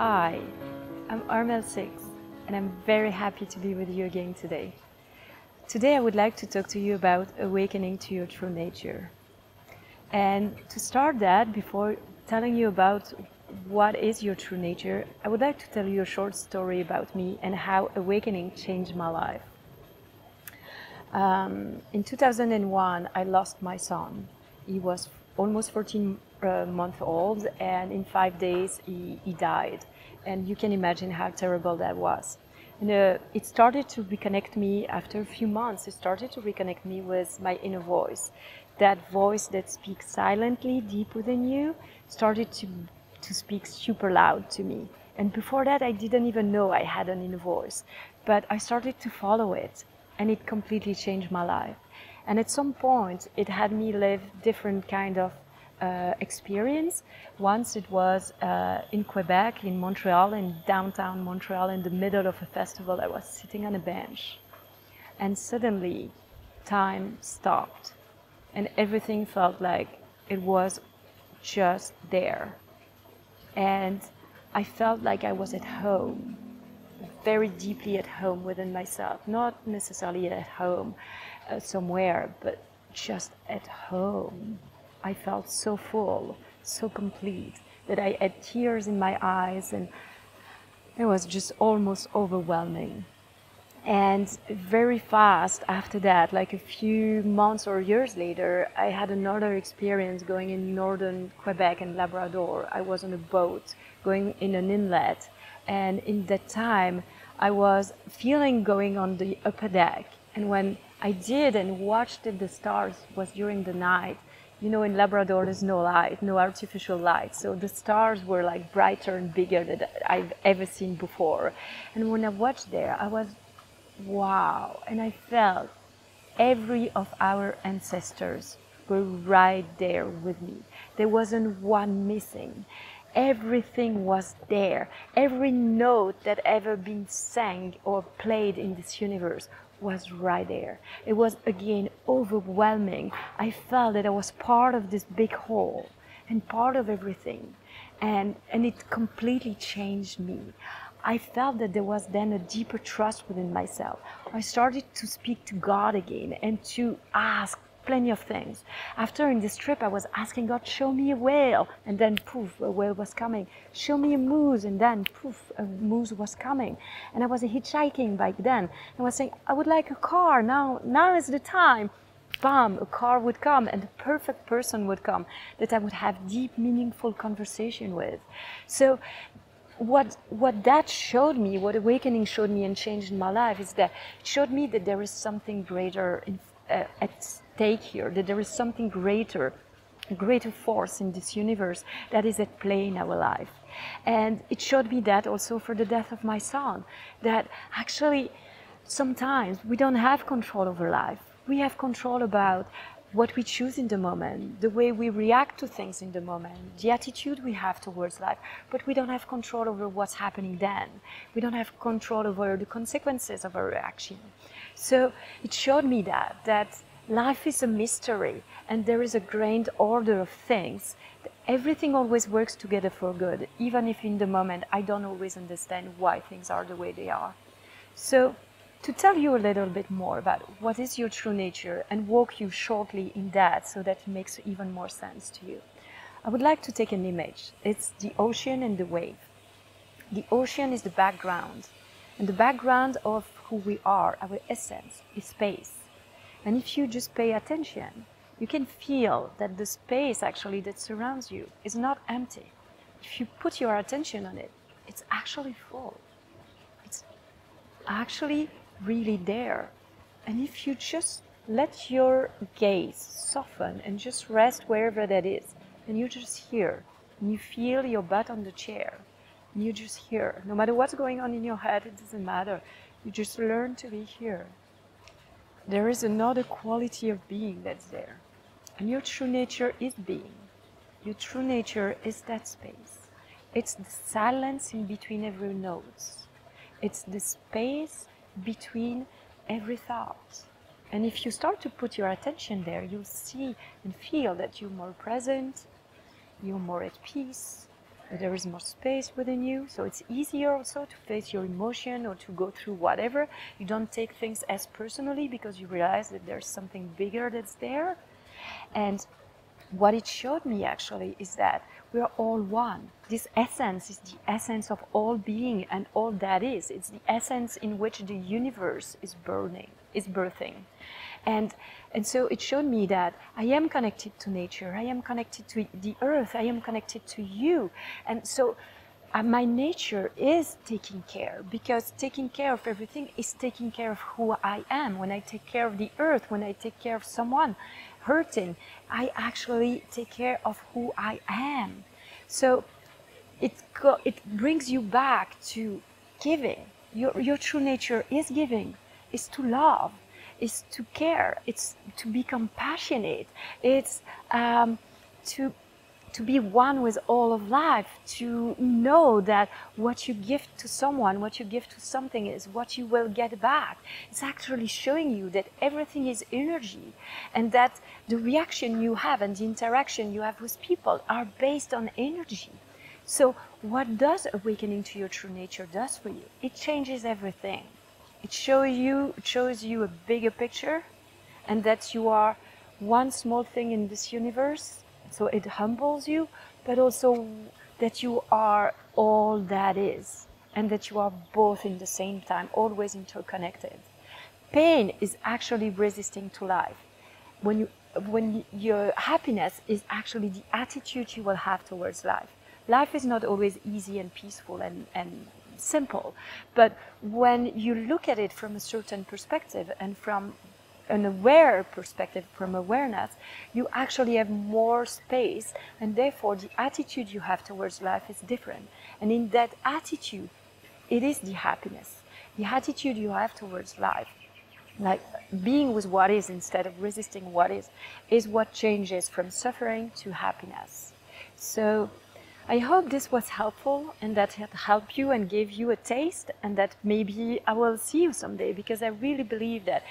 Hi, I'm Armelle 6 and I'm very happy to be with you again today. Today I would like to talk to you about awakening to your true nature. And to start that, before telling you about what is your true nature, I would like to tell you a short story about me and how awakening changed my life. In 2001, I lost my son. He was almost 14 months old, and in 5 days he died. And you can imagine how terrible that was. And it started to reconnect me after a few months. It started to reconnect me with my inner voice. That voice that speaks silently deep within you started to speak super loud to me. And before that, I didn't even know I had an inner voice. But I started to follow it, and it completely changed my life. And at some point, it had me live different kind of experience. Once it was in Quebec, in Montreal, in downtown Montreal, in the middle of a festival. I was sitting on a bench, and suddenly time stopped, and everything felt like it was just there. And I felt like I was at home, very deeply at home within myself, not necessarily at home somewhere, but just at home. I felt so full, so complete, that I had tears in my eyes, and it was just almost overwhelming. And very fast after that, like a few months or years later, I had another experience going in northern Quebec and Labrador. I was on a boat going in an inlet, and in that time I was feeling going on the upper deck. And when I did and watched the stars, was during the night. You know, in Labrador there's no light, no artificial light, so the stars were like brighter and bigger than I've ever seen before. And when I watched there, I was wow, and I felt every of our ancestors were right there with me. There wasn't one missing. Everything was there. Every note that ever been sang or played in this universe was right there. It was again overwhelming. I felt that I was part of this big whole and part of everything. And it completely changed me. I felt that there was then a deeper trust within myself. I started to speak to God again and to ask plenty of things. After in this trip, I was asking God, show me a whale, and then poof, a whale was coming. Show me a moose, and then poof, a moose was coming. And I was hitchhiking back then. I was saying, I would like a car, now is the time. Bam, a car would come, and the perfect person would come that I would have deep, meaningful conversation with. So what that showed me, what awakening showed me and changed my life, is that it showed me that there is something greater at stake here, that there is something greater, a greater force in this universe that is at play in our life. And it showed me that also for the death of my son, that actually sometimes we don't have control over life. We have control about what we choose in the moment, the way we react to things in the moment, the attitude we have towards life, but we don't have control over what's happening then. We don't have control over the consequences of our reaction. So it showed me that life is a mystery, and there is a grand order of things. Everything always works together for good, even if in the moment I don't always understand why things are the way they are. So, to tell you a little bit more about what is your true nature and walk you shortly in that so that it makes even more sense to you, I would like to take an image. It's the ocean and the wave. The ocean is the background, and the background of who we are, our essence, is space. And if you just pay attention, you can feel that the space actually that surrounds you is not empty. If you put your attention on it, it's actually full. It's actually really there. And if you just let your gaze soften and just rest wherever that is, and you just hear, and you feel your butt on the chair, and you just hear, no matter what's going on in your head, it doesn't matter. You just learn to be here. There is another quality of being that's there. And your true nature is being. Your true nature is that space. It's the silence in between every note. It's the space between every thought. And if you start to put your attention there, you'll see and feel that you're more present, you're more at peace, there is more space within you, so it's easier also to face your emotion or to go through whatever. You don't take things as personally because you realize that there's something bigger that's there. And what it showed me actually is that we are all one. This essence is the essence of all being and all that is. It's the essence in which the universe is birthing. And so it showed me that I am connected to nature, I am connected to the earth, I am connected to you. And so my nature is taking care, because taking care of everything is taking care of who I am. When I take care of the earth, when I take care of someone hurting, I actually take care of who I am. So it brings you back to giving. Your true nature is giving, is to love, is to care, it's to be compassionate, it's to be one with all of life, to know that what you give to someone, what you give to something is what you will get back. It's actually showing you that everything is energy, and that the reaction you have and the interaction you have with people are based on energy. So what does awakening to your true nature does for you? It changes everything. It shows you a bigger picture, and that you are one small thing in this universe. So it humbles you, but also that you are all that is, and that you are both in the same time, always interconnected. Pain is actually resisting to life. When your happiness is actually the attitude you will have towards life. Life is not always easy and peaceful and simple, but when you look at it from a certain perspective and from an aware perspective, from awareness, you actually have more space, and therefore the attitude you have towards life is different. And in that attitude, it is the happiness. The attitude you have towards life, like being with what is instead of resisting what is what changes from suffering to happiness. So I hope this was helpful, and that it helped you and gave you a taste, and that maybe I will see you someday, because I really believe that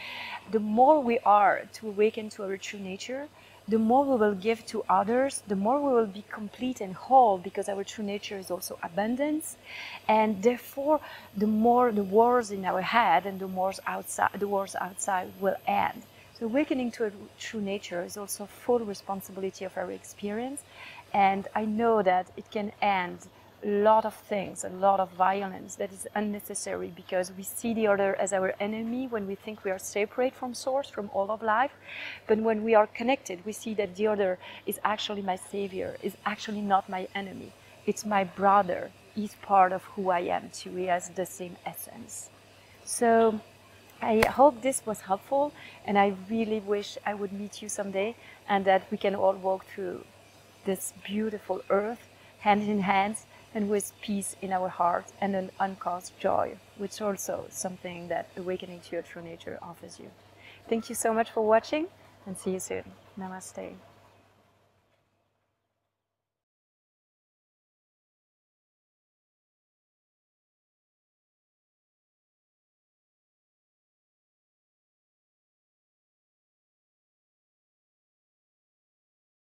the more we are to awaken to our true nature, the more we will give to others, the more we will be complete and whole, because our true nature is also abundance, and therefore the more the wars in our head and the wars outside will end. So awakening to a true nature is also full responsibility of our experience. And I know that it can end a lot of things, a lot of violence that is unnecessary, because we see the other as our enemy when we think we are separate from source, from all of life. But when we are connected, we see that the other is actually my savior, is actually not my enemy. It's my brother. He's part of who I am too. He has the same essence. So I hope this was helpful, and I really wish I would meet you someday, and that we can all walk through this beautiful earth, hand in hand, and with peace in our heart and an uncaused joy, which is also something that awakening to your true nature offers you. Thank you so much for watching, and see you soon. Namaste.